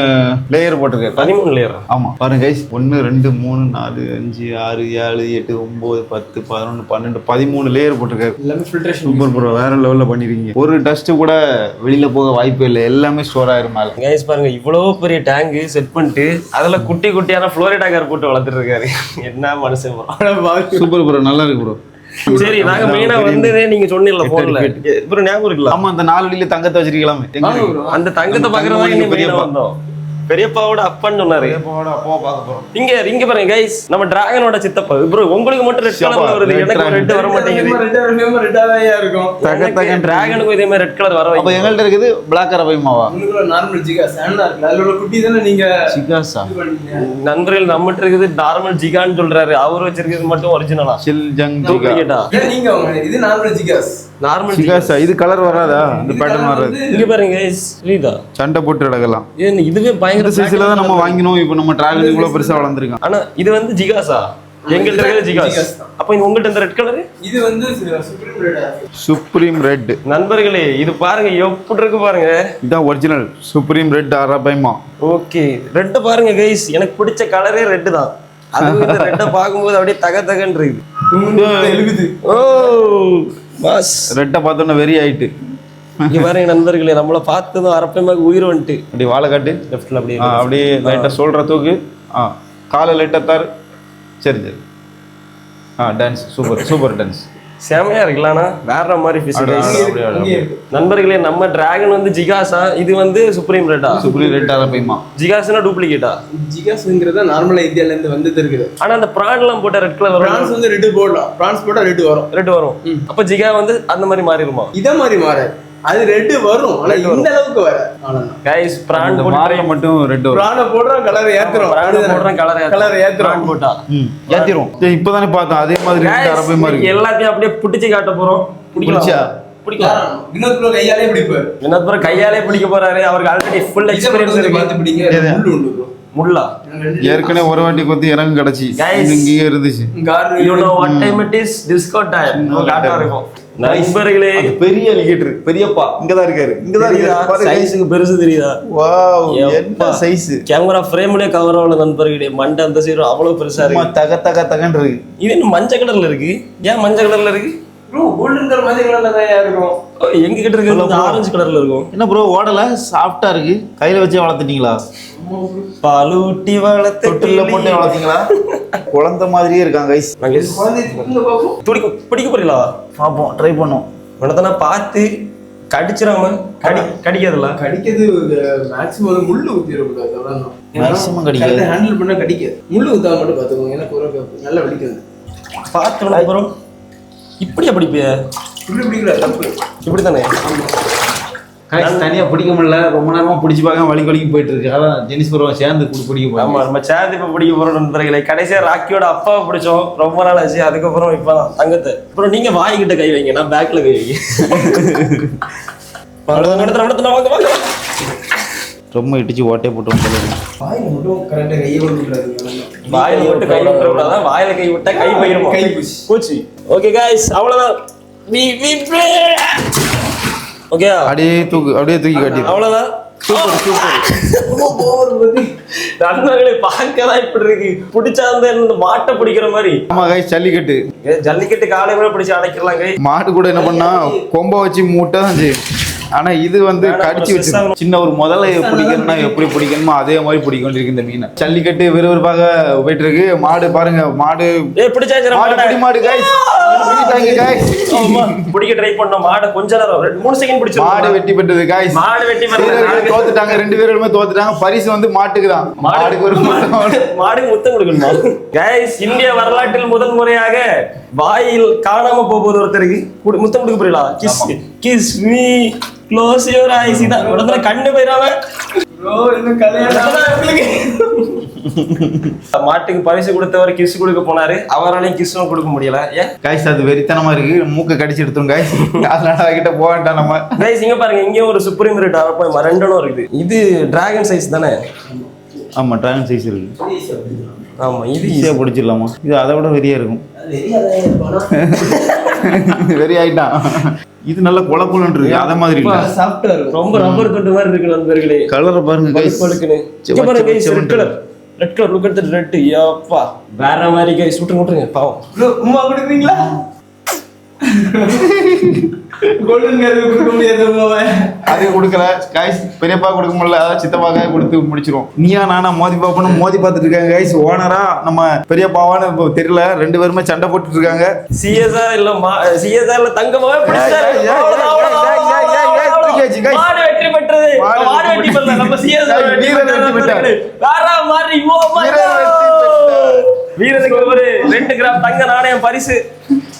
லேயர் போட்டிருக்காரு. 13 லேயர்? ஆமா பாருங்க கைஸ். 1 2 3 4 5 6 7 8 9 10 11 12 13 லேயர் போட்டிருக்காரு. எல்லாமே ஃபில்ட்ரேஷன். சூப்பர் ப்ரோ, வேற லெவல்ல பண்ணிருக்கீங்க. ஒரு டஸ்ட் கூட வெளியில போக வாய்ப்பே இல்லை. எல்லாமே ஸ்டோர் ஆயிரும் மேல. கைஸ் பாருங்க, இவ்வளவு பெரிய டேங்க் செட் பண்ணிட்டு அதுல குட்டி குட்டியான ஃப்ளோரிடா கார் போட்டு வளர்த்துட்டு இருக்காரு. என்ன மனுஷன் ப்ரோ. சூப்பர் ப்ரோ, நல்லா இருக்கு ப்ரோ. சரி, நாங்க மெயினா வந்ததே நீங்க சொன்னீங்கல போன்ல. ப்ரோ ஞாபகம் இருக்குல்ல? ஆமா, அந்த 4 அடியில தங்கத்தை வச்சிருக்கலாமே. அந்த தங்கத்தை பாக்குறதா நீங்க மெயினா வந்தோம். பெரியப்பாவோட அப்பன்னு சொன்னாரு. அப்பாவை பார்க்க போறோம். இங்க பாருங்க கைஸ், நம்ம டிராகனோட சித்தப்பா. ப்ரோ உங்களுக்கு மட்டும் ரெட் கலர்ல வருது, எனக்கு ரெட் வர மாட்டேங்குது. ரெட்டாதான் இருக்கும். டிராகனுக்கு இதே மாதிரி ரெட் கலர் வர. அப்ப எங்கள்ட்ட இருக்குது பிளாக் அரபைமாவா? நார்மல் ஜிகா சாண்டா இருக்கு. அதுல ஒரு குட்டி தானே நீங்க ஜிகாஸா? நண்பர்கள் நம்மட்ட இருக்குது நார்மல் ஜிகான்னு சொல்றாரு. அவர் வச்சிருக்கிறது மட்டும் ஒரிஜினலா சில்ஜங் டூப்ளிகேட்டா? நீங்க இது நார்மல் ஜிகாஸ். நார்மல் ஜிகாஸா? இது கலர் வராதா? இந்த பேட்டர்ன் வராது. இங்க பாருங்க கைஸ், புரியுதா? சண்டை போட்டு நடக்கலாம். இதுவே பயங்கர சைஸ்ல தான் நம்ம வாங்கினோம். இப்போ நம்ம டிராகன் இவ்வளவு பெருசா வளர்ந்துருக்கான். ஆனா இது வந்து ஜிகாஸா? எங்கள்ட்ட இருக்கிறது ஜிகாஸ். அப்ப இது உங்கள்ட்ட இந்த ரெட் கலர்? இது வந்து சுப்ரீம் ரெட். நண்பர்களே, இது பாருங்க எப்படி இருக்கு பாருங்க. இதான் original supreme red arapaima. Okay, red பாருங்க கைஸ், எனக்கு பிடிச்ச கலரே ரெட் தான். அது இந்த ரெட்டை பாக்கும்போது அப்படியே தகன்னு இருக்கு. ஓ பாஸ், ரெட்டை பார்த்தோன்னா வெறி ஆயிட்டு. இங்க பாருங்க நண்பர்களே, நம்மள பார்த்ததும் அரப்பைமாக உயிர் வந்துட்டு. அப்படி வாழை காட்டு லெஃப்ட்ல அப்படியே லைட்டா சொல்ற தூக்கு. காலை லைட்டா தாரு. சரி டான்ஸ் சூப்பர் டான்ஸ். செமையா இருக்குல்லண்ணா, வேற மாதிரி நண்பர்களே. நம்ம டிராகன் வந்து ஜிகாஸா, இது வந்து சுப்ரீம் ரெட்டா? Supreme red அரபைமா. ஜிகாஸ்னா டூப்ளிகேட்டா? ஜிகாஸ்ங்கிறது நார்மலா இந்தியால இருந்து வந்தது இருக்குது. ஆனா அந்த பிரான் எல்லாம் போட்ட ரெட் கலர் வரும். பிரான்ஸ் வந்து ரெட் போடலாம். பிரான்ஸ் போட்டா ரெட் வரும். அப்ப ஜிகா வந்து அந்த மாதிரி மாறிடுமா? இத மாதிரி மாறாது. அது ரெட் வரும் ஆனா இந்த அளவுக்கு வர கைஸ் பிரான் மார்ல மட்டும் ரெட் வரும். பிரான போடுறோம் கலர் ஏத்துறோம் கலர் ஏத்துறோம் போட்டா ஏத்திரும். இப்பதானே பார்த்தோம் அதே மாதிரி அரபை மாதிரி எல்லாத்தையும் அப்படியே புடிச்சு காட்ட போறோம். பிடிச்சா பிடிக்கலாம். வினோத் ப்ரோ கையாலே பிடிப்பாரு. வினோத் ப்ரோ கையாலே பிடிக்க போறாரு. அவருக்கு ஆல்ரெடி ஃபுல் எக்ஸ்பீரியன்ஸ் இருக்கு. பார்த்து பிடிங்க. முள்ளு உண்டு ப்ரோ. முள்ளா ஏற்கனவே ஒரு வாட்டி கொத்தி இறங்கு கிடைச்சி இங்கே இருந்துச்சு. you know what time it is? disco time. காட்டா இருக்கும். நண்பர்களே பெரிய அலிகேட்டர் பெரியப்பா இங்கதான் இருக்காரு. இங்கதான் இருக்காரு. சைஸ்க்கு பெருசு தெரியுதா? வாவ் என்ன சைஸ். கேமரா ஃப்ரேம்லயே கவர் ஆகல நண்பர்களே. மண்டை அந்த சைடு அவ்வளவு பெருசா இருக்கு. தக தக தகன்னு இருக்கு. இது என்ன மஞ்சள் கலர்ல இருக்கு? ஏன் மஞ்சள் கலர்ல இருக்கு? ப்ரோ கோல்டன் கலர் மாதிரி கலர்ல தான் இருக்கும். எங்க கிட்ட இருக்கு ஆரஞ்சு கலர்ல இருக்கும். என்ன ப்ரோ ஓடல சாஃப்ட்டா இருக்கு. கையில வச்சே வளர்த்துட்டீங்களா? பாலூட்டி வளர்த்து தொட்டில போட்டு வளர்த்தீங்களா? குழந்தை மாதிரியே இருக்காங்க கைஸ். துடிக்க பிடிக்க போறீங்களா? பாப்போம் ட்ரை பண்ணுவோம். உனதான பார்த்து கடிச்சிராம கடிக்காதுல்ல. கடிக்கிறது மேக்ஸிமம் முள்ளு ஊத்திரக்கூடாது. அவ்வளவுதான். மேக்ஸிமம் கடிக்காது. ஹேண்டில் பண்ணா கடிக்காது. முள்ளு ஊத்தாம மட்டும் பாத்துக்கோங்க. ஏன்னா குறை நல்லா வலிக்காது. பார்த்து அப்புறம் இப்படியா பிடிப்பிய? இப்படி பிடிக்கல தப்பு. இப்படித்தானே தனியா பிடிக்க முடியல. ரொம்ப நேரமா பிடிச்சி பார்க்க வலிக்கு போயிட்டு இருக்கு. அதான் ஜெனிஸ் பருவம் சேர்ந்து பிடிக்க போறோம். ஆமா நம்ம சேர்ந்து இப்ப பிடிக்க போறோம் நண்பர்களே. கடைசியா ராக்கியோட அப்பாவை பிடிச்சோம். ரொம்ப நாள் ஆச்சு. அதுக்கப்புறம் இப்பதான் தங்கத்தை. அப்புறம் நீங்க வாய்கிட்ட கை வைங்க, நான் பேக்ல கை வைங்க. ரொம்ப இடிச்சு ஓட்டே போட்டு வாயில மட்டும் கரெக்டா கையை விட்டுறாரு. வாயில மட்டும் கை விட்டுறக்கூடாது. வாயில கை விட்டா கை போயிரும். கை பூச்சி. ஓகே गाइस அவ்வளவுதான். ஓகே அப்படியே தூக்கி காட்டி. அவ்வளவுதான். நண்பர்களே பார்க்கதான் இப்படி இருக்கு. பிடிச்சா இந்த மாட்டை பிடிக்கிற மாதிரி. ஆமா கைஸ் ஜல்லிக்கட்டு. ஜல்லிக்கட்டு காலை கூட பிடிச்சி அடைக்கலாம் கை. மாட்டு கூட என்ன பண்ணா கொம்ப வச்சு மூட்டை தான் செய்யும். ஆனா இது வந்து கடிச்சு வச்சு சின்ன ஒரு முதல்ல பிடிக்கணும்னா எப்படி பிடிக்கணுமோ அதே மாதிரி பிடிக்க வேண்டியிருக்கு இந்த மீனை. ஜல்லிக்கட்டு விறுவிறுப்பாக போயிட்டு இருக்கு. மாடு பாருங்க. மாடு மாடு கைஸ் பிடிக்க ட்ரை பண்ணோம். மாடு கொஞ்ச நேரம் 3 செகண்ட் பிடிச்சு மாடு வெட்டி பெற்றது கைஸ். மாடு வெட்டி தோத்துட்டாங்க. 2 பேருமே தோத்துட்டாங்க. பரிசு வந்து மாட்டுக்கு தான். மாடுக்கு ஒரு மாடுக்கு முத்தம் கொடுக்கணுமா கைஸ்? இந்திய வரலாற்றில் முதல் முறையாக வாயில் காணாம போகும்போது ஒருத்தருக்கு முத்தம் கொடுக்க போறீங்களா? Kiss me close your eyes. இதான் உடனே கண்ணு போயிடாம ப்ரோ இன்னும் கல்யாணம் மாட்டுக்கு பரிசு கொடுத்தவர் கிஸ் கொடுக்க போனாரு. அவராலையும் கிஸ்ஸும் கொடுக்க முடியல. ஏன் கைஸ் அது வெறித்தனமா இருக்கு. மூக்க கடிச்சு எடுத்துரும் கைஸ். அதனால அவகிட்ட போக வேண்டாம் நம்ம. கைஸ் இங்க பாருங்க. இங்கே ஒரு சுப்ரீம் ரேட் அரப்போய் ரெண்டனும் இருக்குது. இது டிராகன் சைஸ் தானே? ஆமா டிராகன் சைஸ் இருக்கு. ஆமா இது ஈஸியா பிடிச்சிடலாமா? இது அதை விட வெறியா இருக்கும். வெறி ஆயிட்டான். இது நல்ல குழப்பம்னு இருக்கு. அத மாதிரி இல்ல. சாஃப்ட்டா இருக்கும். ரொம்ப ரப்பர் கட்டு மாதிரி இருக்கு நண்பர்களே. கலரை பாருங்க கைஸ். இங்க பாருங்க guys red colour. Red colour look at the red. யப்பா வேற மாதிரி கைஸ். விட்டுருங்க பாவம். ப்ரோ உம்மா கொடுக்குறீங்களா? கோல்டன் கலர் கொடுக்க முடியாது உம்மாவை. அது கொடுக்கல கைஸ். பெரியப்பா கொடுக்க முடியல. அத சித்தப்பாக கொடுத்து முடிச்சிரும். நீயா நானா மோதி பாப்பனும் மோதி பார்த்துட்டு இருக்காங்க கைஸ். ஓனரா நம்ம பெரியப்பாவான்னு தெரியல. 2 பேருமே சண்டை போட்டுட்டு இருக்காங்க. சிஎஸ்ஆர் இல்ல சிஎஸ்ஆர் இல்ல தங்கமாவே பிடிச்சாரு. மாடு வெற்றி பெற்றது. மாடு வெற்றி பெறல. நம்ம சிஎஸ்ஆர் வெற்றி பெற்றாரு. வேற மாதிரி வீரருக்கு ஒரு 2 கிராம் தங்க நாணயம் பரிசு.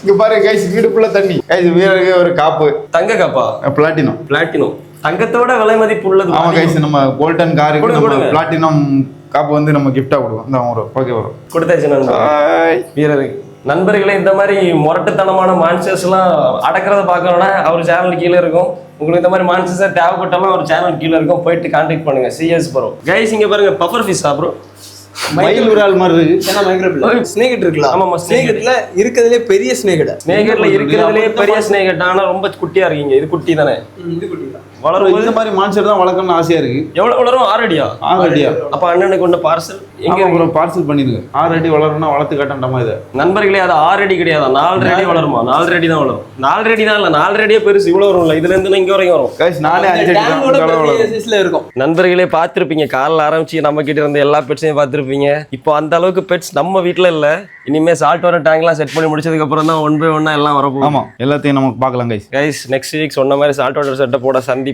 இங்க பாருங்க கைஸ். வீடுக்குள்ள தண்ணி கைஸ். வீரருக்கு ஒரு காப்பு. தங்க காப்பா? பிளாட்டினம். தங்கத்தோட விலை மதிப்பு உள்ளது. ஆமா கைஸ். நம்ம கோல்டன் காருக்கு நம்ம பிளாட்டினம் காப்பு வந்து நம்ம கிஃப்டா கொடுவோம். இந்த வரும். ஓகே வரும். கொடுத்தாச்சு நண்பர் வீரருக்கு. நண்பர்களே இந்த மாதிரி முரட்டுத்தனமான மான்ஸ்டர்ஸ் எல்லாம் அடக்கிறத பார்க்கணும்னா அவர் சேனல் கீழே இருக்கும். உங்களுக்கு இந்த மாதிரி மான்ஸ்டர்ஸ் தேவைப்பட்டாலும் ஒரு சேனல் கீழே இருக்கும். போயிட்டு கான்டாக்ட் பண்ணுங்க. CS bro guys. இங்க பாருங்க பஃபர் ஃபிஷ் ப்ரோ. மயில் விரால் மாதிரி இருக்கு. ஏன்னா மைக்ரோபில் ஸ்னேக் இருக்கலாம். ஆமாமா ஸ்னேக்ல இருக்கிறதுலே பெரிய ஸ்னேக். ஸ்னேகர்ல இருக்கிறதுலே பெரிய ஸ்னேக். ஆனா ரொம்ப குட்டியா இருக்கீங்க. இது குட்டி தானே? இது குட்டி தான். வளரும். இந்த மாதிரி மான்ஸ்டர் தான் வளர்க்கணும்னு ஆசையா இருக்கு. எவ்வளவு வளரும்? 6 அடியா? 6 அடியா? அப்ப அண்ணனுக்கு ஒண்ணு பார்சல் எங்க ஒரு பார்சல் பண்ணிருங்க. 6 அடி வளரணும்னா வளர்த்து காட்டண்டாமா இத? நண்பர்களே அது 6 அடி கிடையாது. 4 அடி வளருமா? 4 அடி தான் வளரும். 4 அடி தான் இல்ல. 4 அடியே பெருசு. இவ்வளவு வரும்ல. இதுல இருந்து இங்க வரைக்கும் வரும். गाइस நானே 5 அடி தான் சைஸ்ல இருக்கும். நண்பர்களே பாத்திருப்பீங்க. காலைல ஆரம்பிச்சு நம்ம கிட்ட இருந்த எல்லா பெட்ஸையும் பாத்திருப்பீங்க. இப்போ அந்த அளவுக்கு பெட்ஸ் நம்ம வீட்ல இல்ல. இனிமே சால்ட் வாட்டர் டேங்க்லாம் செட் பண்ணி முடிச்சதுக்கு அப்புறம் தான் 1 by 1 எல்லாம் வரப்போகுது. ஆமா எல்லாத்தையும் நமக்கு பார்க்கலாம் गाइस நெக்ஸ்ட் வீக் சொன்ன மாதிரி சால்ட் வாட்டர் செட்டப்போட சந்திப்பேன்னு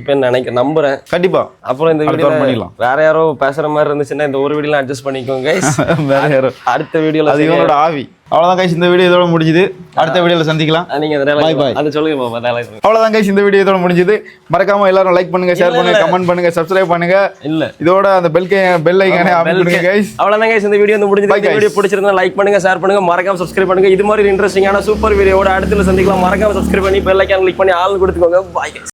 நம்புறேன். கண்டிப்பா. அப்புறம் இந்த வீடியோ பண்ணிடலாம். வேற யாரோ பேசுற மாதிரி இருந்துச்சுன்னா இந்த ஒரு வீடியோல அட்ஜஸ்ட் பண்ணிக்கோங்க गाइस. வேற யாரோ அடுத்த வீடியோல அது இவனோட ஆவி. அவ்வளோதான் கைஸ், இந்த வீடியோ இதோட முடிஞ்சுது. அடுத்த வீடியோவில் சந்திக்கலாம். நீங்க Bye, bye. அதை சொல்லுங்க பாப்பா dialogue. அவ்வளோதான் கைஸ், இந்த வீடியோ இதோட முடிஞ்சுது. மறக்காம எல்லாரும் லைக் பண்ணுங்க, ஷேர் பண்ணுங்க, கமெண்ட் பண்ணுங்க, சப்ஸ்கிரைப் பண்ணுங்க. இல்ல இதோட அந்த பெல் ஐகானே அமைக்கிடுங்க கைஸ். அவ்வளவுதான் கைஸ், இந்த வீடியோ வந்து முடிஞ்சது. இந்த வீடியோ பிடிச்சிருந்தா லைக் பண்ணுங்க, ஷேர் பண்ணுங்க, மறக்காம சப்ஸ்கிரைப் பண்ணுங்க. இது மாதிரி இன்ட்ரெஸ்டிங்கான சூப்பர் வீடியோவோட அடுத்துல சந்திக்கலாம். மறக்காம சப்ஸ்கிரைப் பண்ணி பெல் ஐகான் கிளிக் பண்ணி ஆல் கொடுத்துக்கோங்க. Bye guys.